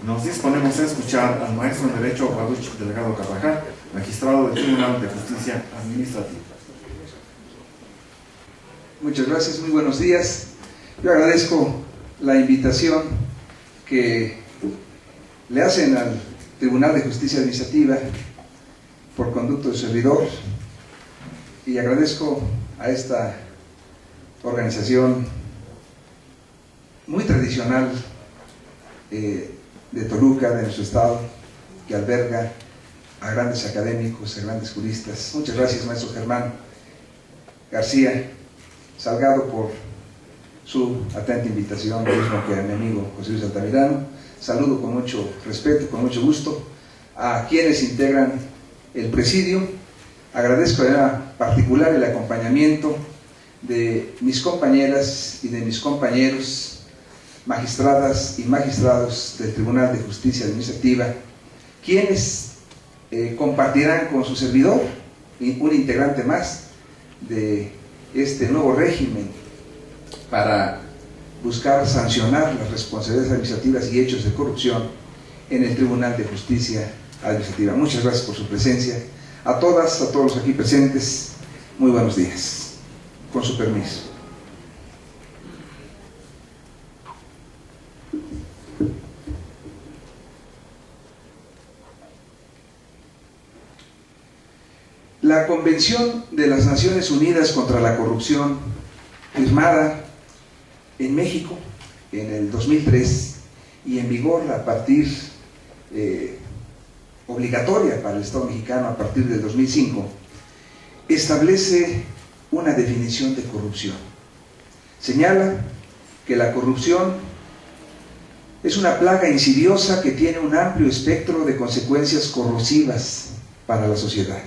Nos disponemos a escuchar al maestro en Derecho Guaduch Delgado Carvajal, magistrado del Tribunal de Justicia Administrativa. Muchas gracias, muy buenos días. Yo agradezco la invitación que le hacen al Tribunal de Justicia Administrativa por conducto de servidor, y agradezco a esta organización muy tradicional de Toluca, de nuestro estado, que alberga a grandes académicos, a grandes juristas. Muchas gracias, maestro Germán García Salgado, por su atenta invitación, lo mismo que a mi amigo José Luis Altamirano. Saludo con mucho respeto, con mucho gusto a quienes integran el presidio. Agradezco de manera particular el acompañamiento de mis compañeras y de mis compañeros, magistradas y magistrados del Tribunal de Justicia Administrativa, quienes compartirán con su servidor, un integrante más de este nuevo régimen, para buscar sancionar las responsabilidades administrativas y hechos de corrupción en el Tribunal de Justicia Administrativa. Muchas gracias por su presencia. A todas, a todos los aquí presentes, muy buenos días. Con su permiso. La Convención de las Naciones Unidas contra la Corrupción, firmada en México en el 2003 y en vigor a partir, obligatoria para el Estado mexicano a partir del 2005, establece una definición de corrupción. Señala que la corrupción es una plaga insidiosa que tiene un amplio espectro de consecuencias corrosivas para la sociedad.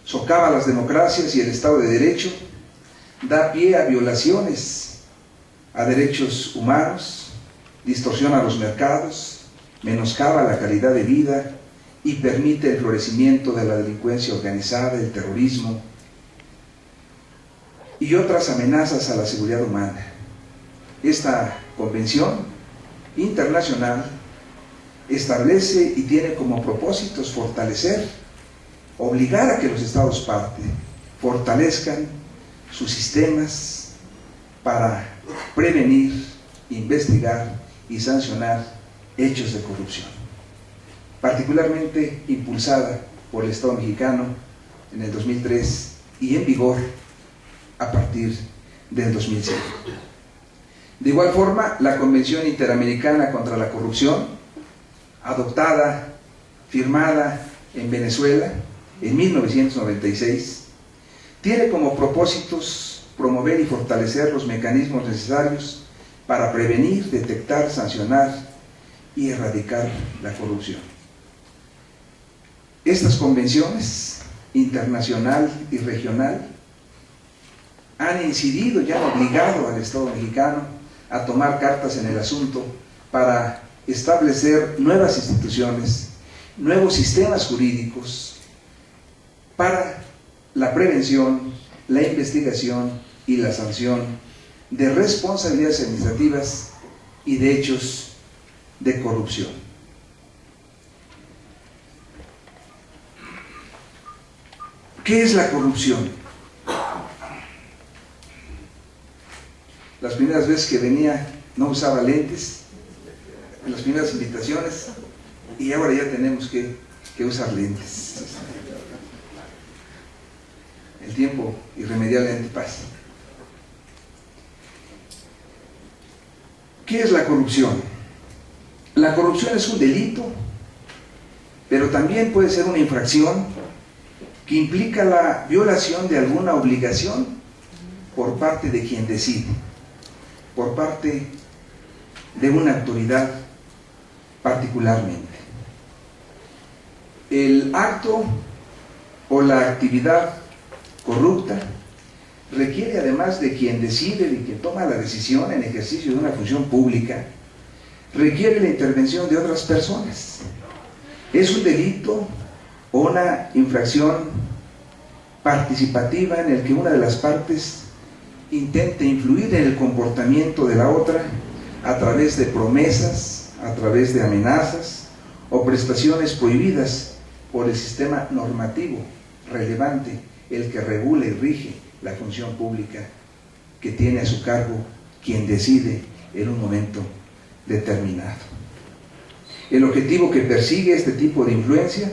Socava las democracias y el Estado de Derecho, da pie a violaciones a derechos humanos, distorsiona los mercados, menoscaba la calidad de vida y permite el florecimiento de la delincuencia organizada, el terrorismo y otras amenazas a la seguridad humana. Esta convención internacional establece y tiene como propósitos fortalecer, obligar a que los Estados parte fortalezcan sus sistemas para prevenir, investigar y sancionar hechos de corrupción, particularmente impulsada por el Estado mexicano en el 2003 y en vigor a partir del 2005. De igual forma, la Convención Interamericana contra la Corrupción, adoptada, firmada en Venezuela en 1996, tiene como propósitos promover y fortalecer los mecanismos necesarios para prevenir, detectar, sancionar y erradicar la corrupción. Estas convenciones, internacional y regional, han incidido y han obligado al Estado mexicano a tomar cartas en el asunto para establecer nuevas instituciones, nuevos sistemas jurídicos para la prevención, la investigación y la sanción de responsabilidades administrativas y de hechos de corrupción. ¿Qué es la corrupción? Las primeras veces que venía no usaba lentes, en las primeras invitaciones, y ahora ya tenemos que usar lentes. El tiempo irremediablemente pasa. ¿Qué es la corrupción? La corrupción es un delito, pero también puede ser una infracción que implica la violación de alguna obligación por parte de quien decide, por parte de una autoridad particularmente. El acto o la actividad corrupta requiere, además de quien decide y quien toma la decisión en ejercicio de una función pública, requiere la intervención de otras personas. Es un delito o una infracción participativa en el que una de las partes intente influir en el comportamiento de la otra a través de promesas, a través de amenazas o prestaciones prohibidas por el sistema normativo relevante, el que regula y rige la función pública que tiene a su cargo quien decide en un momento determinado. El objetivo que persigue este tipo de influencia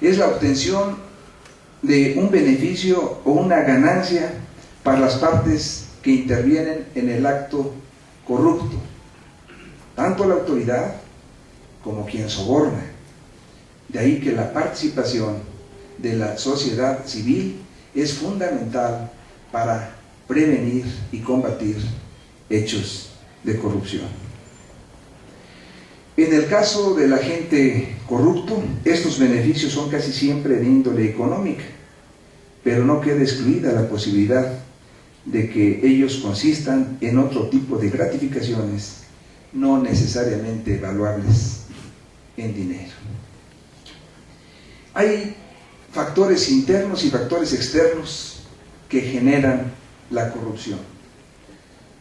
es la obtención de un beneficio o una ganancia para las partes que intervienen en el acto corrupto, tanto la autoridad como quien soborna. De ahí que la participación de la sociedad civil es fundamental para prevenir y combatir hechos de corrupción. En el caso del agente corrupto, estos beneficios son casi siempre de índole económica, pero no queda excluida la posibilidad de que ellos consistan en otro tipo de gratificaciones no necesariamente evaluables en dinero. Hay factores internos y factores externos que generan la corrupción.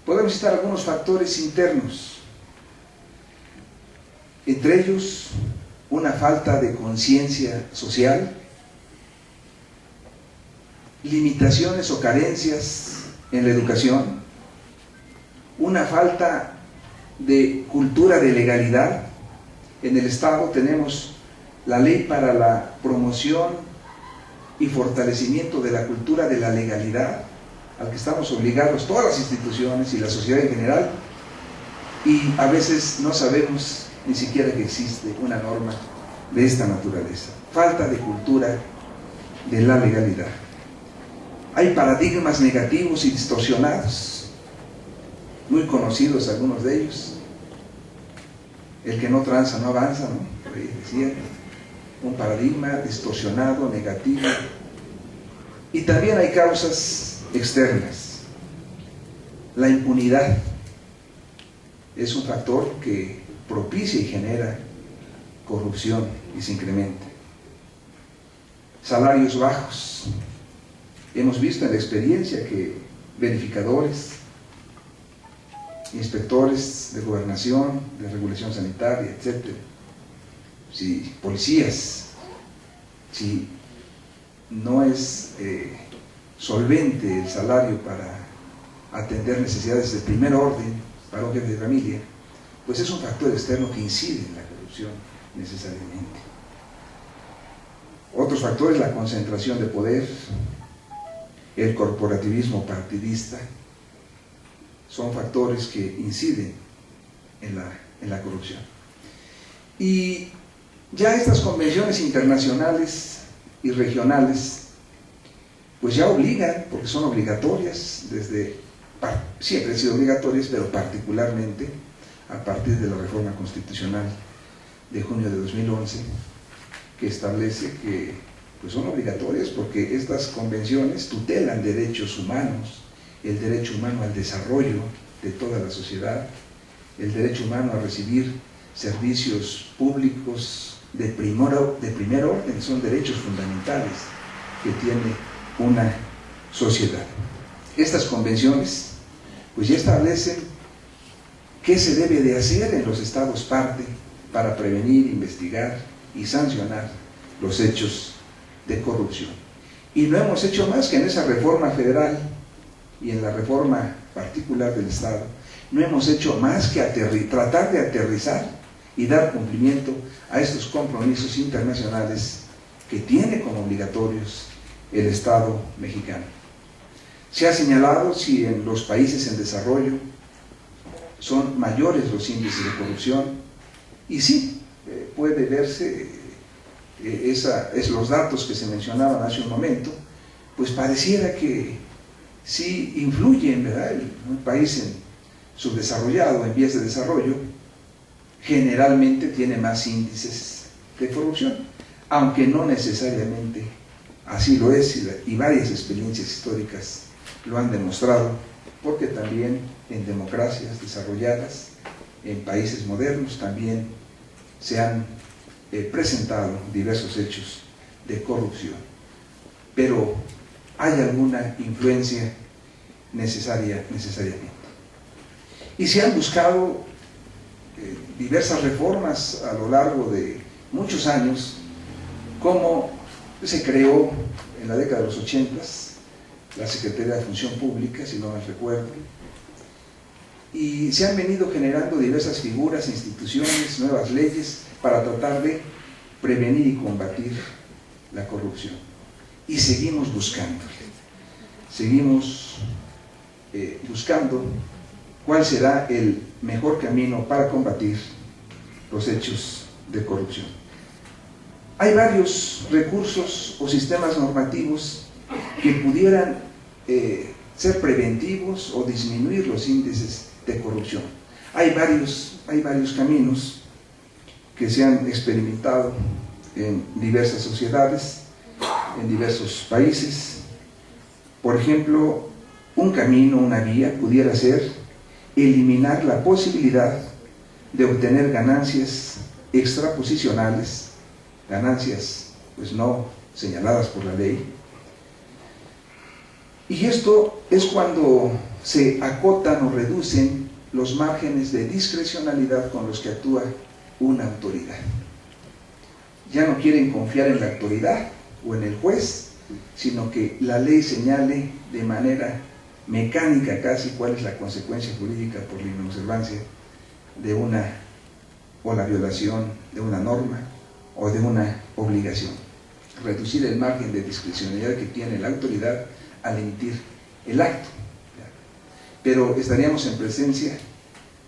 Podemos citar algunos factores internos, entre ellos una falta de conciencia social, limitaciones o carencias en la educación, una falta de cultura de legalidad. En el Estado tenemos la ley para la promoción y fortalecimiento de la cultura de la legalidad, al que estamos obligados todas las instituciones y la sociedad en general, y a veces no sabemos ni siquiera que existe una norma de esta naturaleza. Falta de cultura de la legalidad. Hay paradigmas negativos y distorsionados, muy conocidos algunos de ellos. El que no tranza no avanza, ¿no? Por ahí decía, un paradigma distorsionado, negativo. Y también hay causas externas. La impunidad es un factor que propicia y genera corrupción y se incrementa. Salarios bajos. Hemos visto en la experiencia que verificadores, inspectores de gobernación, de regulación sanitaria, etc., si policías, si no es solvente el salario para atender necesidades de primer orden para un jefe de familia, pues es un factor externo que incide en la corrupción necesariamente. Otros factores, la concentración de poder, el corporativismo partidista, son factores que inciden en la corrupción. Y ya estas convenciones internacionales y regionales, pues ya obligan, porque son obligatorias, siempre han sido obligatorias, pero particularmente a partir de la reforma constitucional de junio de 2011, que establece que pues son obligatorias porque estas convenciones tutelan derechos humanos, el derecho humano al desarrollo de toda la sociedad, el derecho humano a recibir servicios públicos de primer orden, son derechos fundamentales que tiene una sociedad. Estas convenciones pues ya establecen qué se debe de hacer en los estados parte para prevenir, investigar y sancionar los hechos de corrupción. Y no hemos hecho más que en esa reforma federal y en la reforma particular del Estado, no hemos hecho más que tratar de aterrizar y dar cumplimiento a estos compromisos internacionales que tiene como obligatorios el Estado mexicano. Se ha señalado si en los países en desarrollo son mayores los índices de corrupción, y sí, puede verse los datos que se mencionaban hace un momento, pues pareciera que sí influyen, ¿verdad? Un país subdesarrollado, en vías de desarrollo, generalmente tiene más índices de corrupción, aunque no necesariamente así lo es, y varias experiencias históricas lo han demostrado, porque también en democracias desarrolladas, en países modernos, también se han presentado diversos hechos de corrupción. Pero hay alguna influencia necesariamente. Y se han buscado diversas reformas a lo largo de muchos años, cómo se creó en la década de los 80 la Secretaría de Función Pública, si no mal recuerdo, y se han venido generando diversas figuras, instituciones, nuevas leyes para tratar de prevenir y combatir la corrupción. Y seguimos buscando cuál será el mejor camino para combatir los hechos de corrupción. Hay varios recursos o sistemas normativos que pudieran ser preventivos o disminuir los índices de corrupción. Hay varios caminos que se han experimentado en diversas sociedades, en diversos países. Por ejemplo, un camino, una vía, pudiera ser eliminar la posibilidad de obtener ganancias extraposicionales, ganancias pues no señaladas por la ley. Y esto es cuando se acotan o reducen los márgenes de discrecionalidad con los que actúa una autoridad. Ya no quieren confiar en la autoridad o en el juez, sino que la ley señale de manera mecánica casi cuál es la consecuencia jurídica por la inobservancia de una o la violación de una norma o de una obligación. Reducir el margen de discrecionalidad que tiene la autoridad al emitir el acto. Pero estaríamos en presencia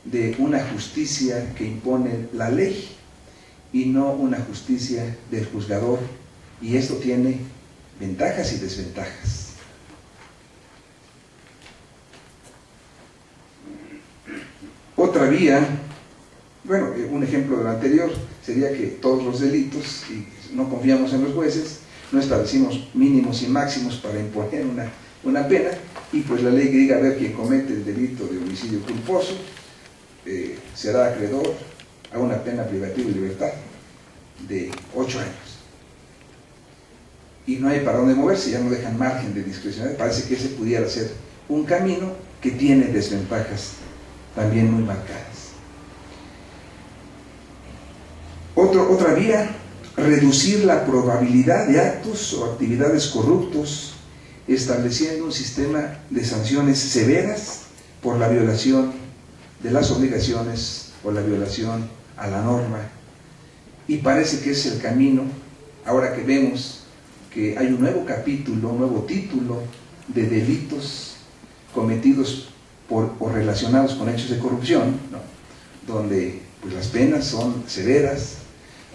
de una justicia que impone la ley y no una justicia del juzgador, y esto tiene ventajas y desventajas. Otra vía, bueno, un ejemplo de lo anterior sería que todos los delitos, y no confiamos en los jueces, no establecimos mínimos y máximos para imponer una pena, y pues la ley que diga, a ver, quien comete el delito de homicidio culposo será acreedor a una pena privativa de libertad de 8 años. Y no hay para dónde moverse, ya no dejan margen de discrecionalidad. Parece que ese pudiera ser un camino que tiene desventajas también muy marcadas. Otra vía, reducir la probabilidad de actos o actividades corruptos, estableciendo un sistema de sanciones severas por la violación de las obligaciones o la violación a la norma. Y parece que es el camino, ahora que vemos que hay un nuevo capítulo, un nuevo título de delitos cometidos por o relacionados con hechos de corrupción, ¿no?, donde pues las penas son severas,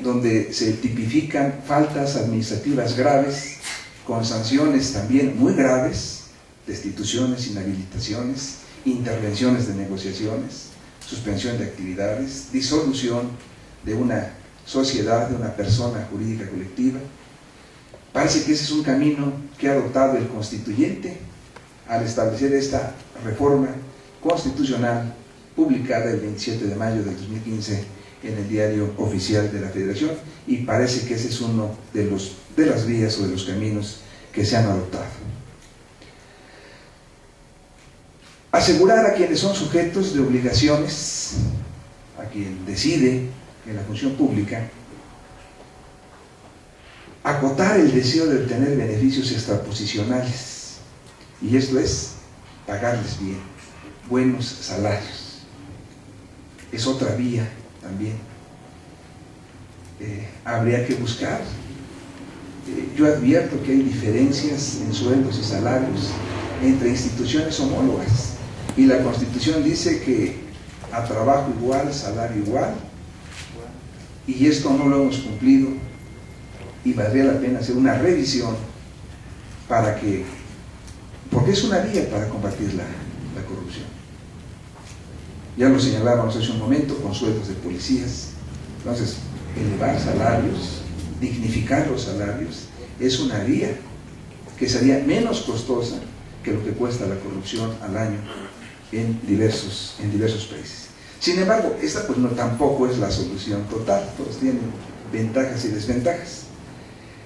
donde se tipifican faltas administrativas graves con sanciones también muy graves, destituciones, inhabilitaciones, intervenciones de negociaciones, suspensión de actividades, disolución de una sociedad, de una persona jurídica colectiva. Parece que ese es un camino que ha adoptado el constituyente al establecer esta reforma constitucional publicada el 27 de mayo del 2015 en el Diario Oficial de la Federación, y parece que ese es uno de las vías o de los caminos que se han adoptado. Asegurar a quienes son sujetos de obligaciones, a quien decide en la función pública, acotar el deseo de obtener beneficios extraposicionales, y esto es pagarles bien, buenos salarios. Es otra vía también. Habría que buscar. Yo advierto que hay diferencias en sueldos y salarios entre instituciones homólogas, y la Constitución dice que a trabajo igual, salario igual, y esto no lo hemos cumplido, y valdría la pena hacer una revisión porque es una vía para combatir la corrupción. Ya lo señalábamos hace un momento con sueldos de policías. Entonces, elevar salarios, dignificar los salarios, es una vía que sería menos costosa que lo que cuesta la corrupción al año en diversos países. Sin embargo, esta pues tampoco es la solución total, todos tienen ventajas y desventajas.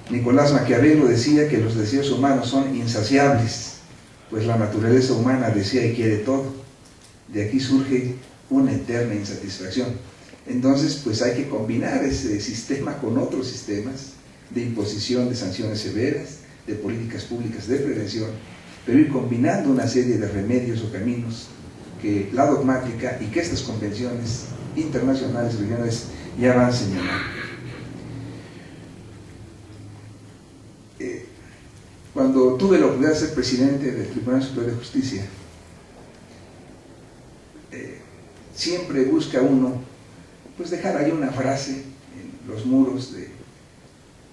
Nicolás Maquiavelo decía que los deseos humanos son insaciables, pues la naturaleza humana desea y quiere todo. De aquí surge una eterna insatisfacción. Entonces, pues hay que combinar ese sistema con otros sistemas de imposición de sanciones severas, de políticas públicas de prevención, pero ir combinando una serie de remedios o caminos que la dogmática y que estas convenciones internacionales y regionales ya van señalando. Cuando tuve la oportunidad de ser presidente del Tribunal Superior de Justicia, siempre busca uno pues dejar ahí una frase en los muros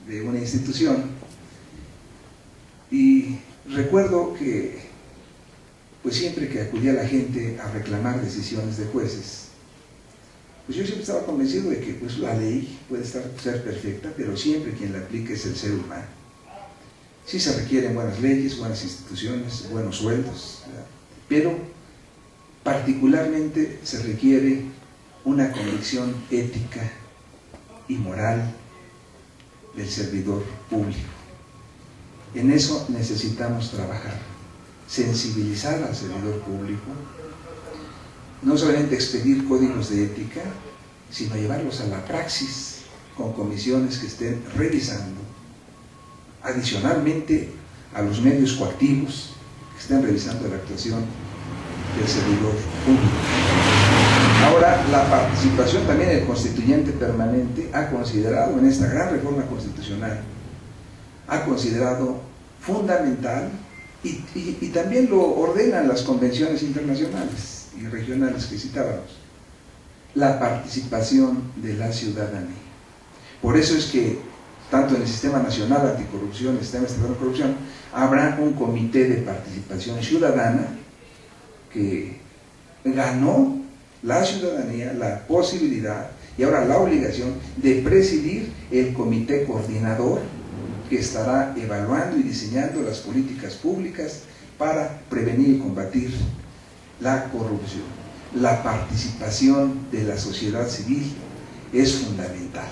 de una institución, y recuerdo que pues siempre que acudía la gente a reclamar decisiones de jueces, pues yo siempre estaba convencido de que pues la ley puede ser perfecta, pero siempre quien la aplica es el ser humano. Sí se requieren buenas leyes, buenas instituciones, buenos sueldos, ¿verdad? Pero particularmente se requiere una convicción ética y moral del servidor público. En eso necesitamos trabajar, sensibilizar al servidor público, no solamente expedir códigos de ética, sino llevarlos a la praxis con comisiones que estén revisando, adicionalmente a los medios coactivos que estén revisando la actuación del servidor público. Ahora, la participación también del constituyente permanente ha considerado en esta gran reforma constitucional, ha considerado fundamental y también lo ordenan las convenciones internacionales y regionales que citábamos, la participación de la ciudadanía. Por eso es que tanto en el Sistema Nacional Anticorrupción, el Sistema Estatal de Corrupción, habrá un comité de participación ciudadana que ganó la ciudadanía la posibilidad y ahora la obligación de presidir el comité coordinador que estará evaluando y diseñando las políticas públicas para prevenir y combatir la corrupción. La participación de la sociedad civil es fundamental.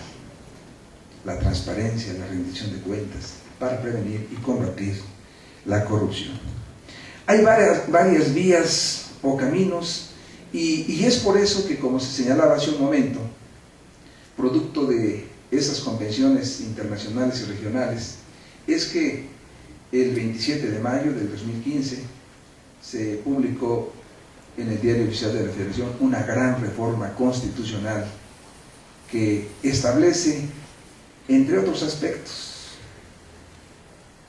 La transparencia, la rendición de cuentas para prevenir y combatir la corrupción. Hay varias vías o caminos y es por eso que, como se señalaba hace un momento, producto de esas convenciones internacionales y regionales, es que el 27 de mayo del 2015 se publicó en el Diario Oficial de la Federación una gran reforma constitucional que establece, entre otros aspectos,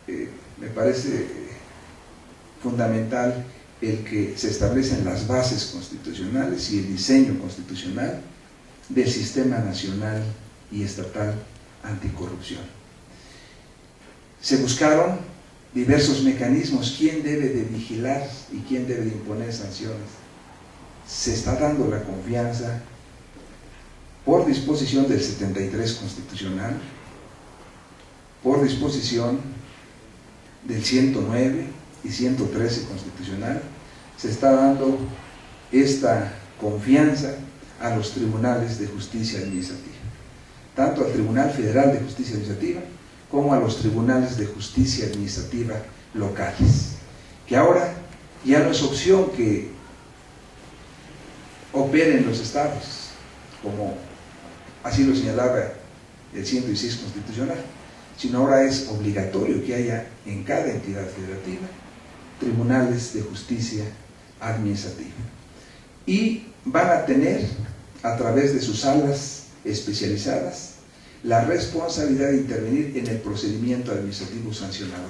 me parece fundamental el que se establecen las bases constitucionales y el diseño constitucional del Sistema Nacional y Estatal Anticorrupción. Se buscaron diversos mecanismos, quién debe de vigilar y quién debe de imponer sanciones. Se está dando la confianza por disposición del 73 constitucional, por disposición del 109 y 113 constitucional, se está dando esta confianza a los tribunales de justicia administrativa, tanto al Tribunal Federal de Justicia Administrativa como a los tribunales de justicia administrativa locales, que ahora ya no es opción que operen los estados, como así lo señalaba el 116 constitucional, sino ahora es obligatorio que haya en cada entidad federativa tribunales de justicia administrativa. Y van a tener, a través de sus salas especializadas, la responsabilidad de intervenir en el procedimiento administrativo sancionador.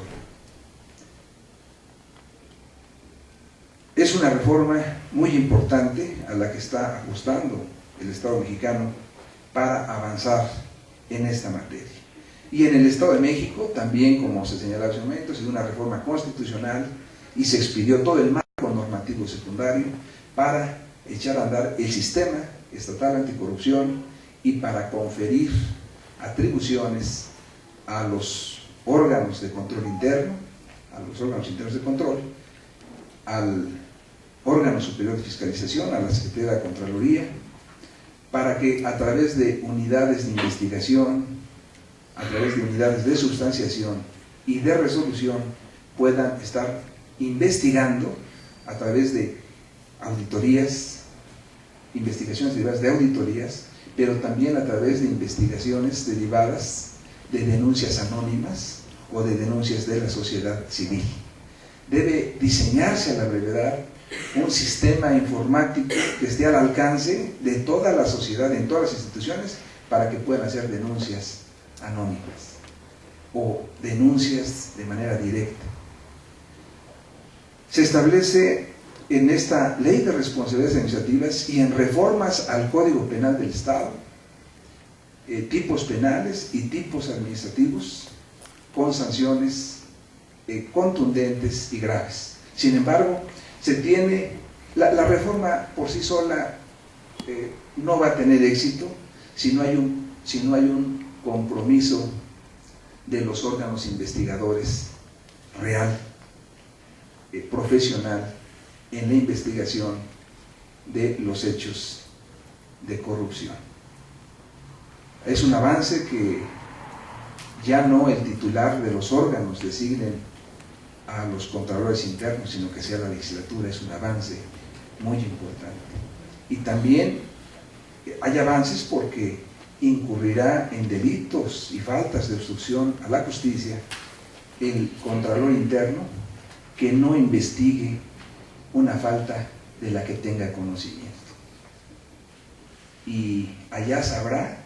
Es una reforma muy importante a la que está ajustando el Estado mexicano para avanzar en esta materia. Y en el Estado de México, también, como se señalaba hace un momento, se dio una reforma constitucional y se expidió todo el marco normativo secundario para echar a andar el Sistema Estatal Anticorrupción y para conferir atribuciones a los órganos de control interno, a los órganos internos de control, al órgano superior de fiscalización, a la Secretaría de la Contraloría, para que a través de unidades de investigación, a través de unidades de sustanciación y de resolución, puedan estar investigando a través de auditorías, investigaciones diversas de auditorías, pero también a través de investigaciones derivadas de denuncias anónimas o de denuncias de la sociedad civil. Debe diseñarse a la brevedad un sistema informático que esté al alcance de toda la sociedad, en todas las instituciones, para que puedan hacer denuncias anónimas o denuncias de manera directa. Se establece en esta Ley de Responsabilidades Administrativas y en reformas al Código Penal del Estado tipos penales y tipos administrativos con sanciones contundentes y graves. Sin embargo, se tiene la reforma por sí sola no va a tener éxito si no hay un compromiso de los órganos investigadores real, profesional, en la investigación de los hechos de corrupción. Es un avance que ya no el titular de los órganos designen a los contralores internos, sino que sea la legislatura. Es un avance muy importante. Y también hay avances porque incurrirá en delitos y faltas de obstrucción a la justicia el contralor interno que no investigue una falta de la que tenga conocimiento. Y allá sabrá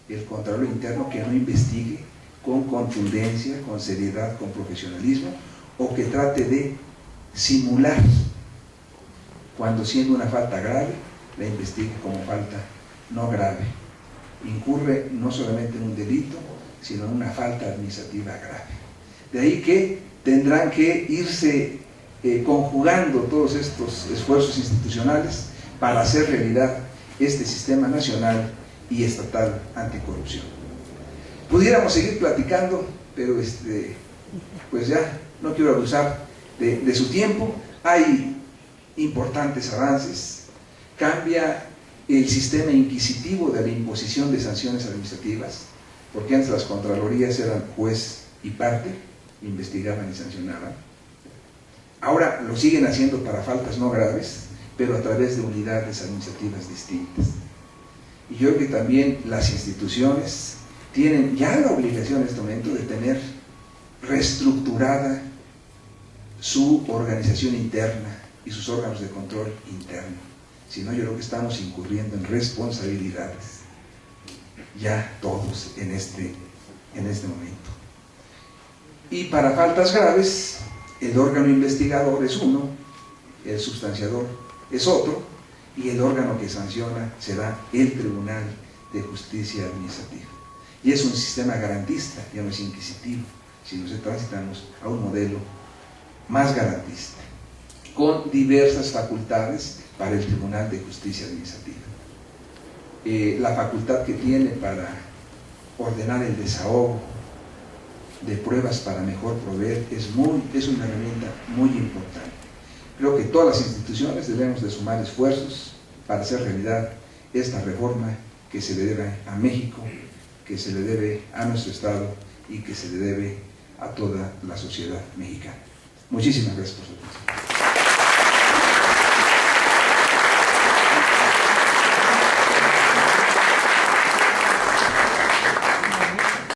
el contralor interno que no investigue con contundencia, con seriedad, con profesionalismo, o que trate de simular cuando, siendo una falta grave, la investigue como falta no grave. Incurre no solamente en un delito, sino en una falta administrativa grave. De ahí que tendrán que irse conjugando todos estos esfuerzos institucionales para hacer realidad este sistema nacional y estatal anticorrupción. Pudiéramos seguir platicando, pero pues ya no quiero abusar de su tiempo. Hay importantes avances. Cambia el sistema inquisitivo de la imposición de sanciones administrativas, porque antes las contralorías eran juez y parte, investigaban y sancionaban. Ahora lo siguen haciendo para faltas no graves, pero a través de unidades administrativas distintas. Y yo creo que también las instituciones tienen ya la obligación en este momento de tener reestructurada su organización interna y sus órganos de control interno. Si no, yo creo que estamos incurriendo en responsabilidades ya todos en este momento. Y para faltas graves, el órgano investigador es uno, el sustanciador es otro, y el órgano que sanciona será el Tribunal de Justicia Administrativa. Y es un sistema garantista, ya no es inquisitivo, sino que transitamos a un modelo más garantista, con diversas facultades para el Tribunal de Justicia Administrativa. La facultad que tiene para ordenar el desahogo de pruebas para mejor proveer es una herramienta muy importante. Creo que todas las instituciones debemos de sumar esfuerzos para hacer realidad esta reforma que se le debe a México, que se le debe a nuestro Estado y que se le debe a toda la sociedad mexicana. Muchísimas gracias por su atención.